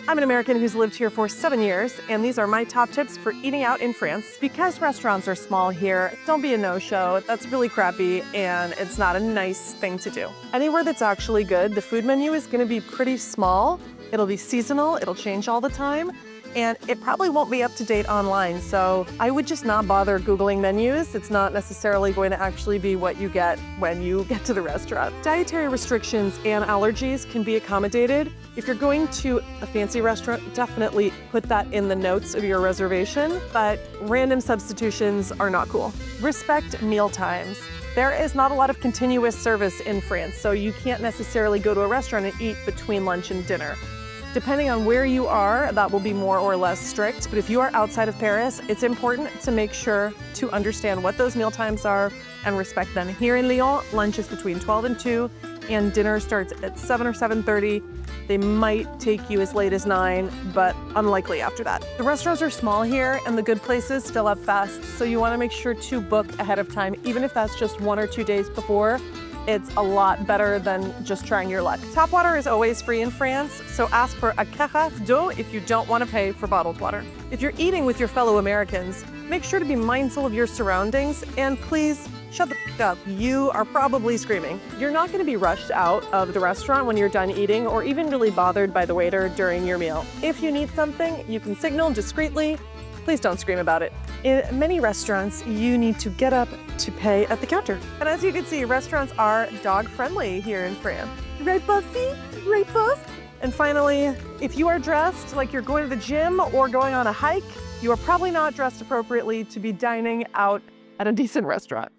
I'm an American who's lived here for 7 years, and these are my top tips for eating out in France. Because restaurants are small here, don't be a no-show. That's really crappy, and it's not a nice thing to do. Anywhere that's actually good, the food menu is gonna be pretty small. It'll be seasonal, it'll change all the time, and it probably won't be up to date online, so I would just not bother Googling menus. It's not necessarily going to actually be what you get when you get to the restaurant. Dietary restrictions and allergies can be accommodated. If you're going to a fancy restaurant, definitely put that in the notes of your reservation, but random substitutions are not cool. Respect meal times. There is not a lot of continuous service in France, so you can't necessarily go to a restaurant and eat between lunch and dinner. Depending on where you are, that will be more or less strict, but if you are outside of Paris, it's important to make sure to understand what those meal times are and respect them. Here in Lyon, lunch is between 12 and 2, and dinner starts at 7 or 7:30. They might take you as late as 9, but unlikely after that. The restaurants are small here, and the good places fill up fast, so you want to make sure to book ahead of time, even if that's just 1 or 2 days before. It's a lot better than just trying your luck. Tap water is always free in France, so ask for a carafe d'eau if you don't want to pay for bottled water. If you're eating with your fellow Americans, make sure to be mindful of your surroundings, and please shut the f up. You are probably screaming. You're not going to be rushed out of the restaurant when you're done eating or even really bothered by the waiter during your meal. If you need something, you can signal discreetly. Please don't scream about it. In many restaurants, you need to get up to pay at the counter. And as you can see, restaurants are dog-friendly here in France. Right, Buffy? Right, Buff? And finally, if you are dressed like you're going to the gym or going on a hike, you are probably not dressed appropriately to be dining out at a decent restaurant.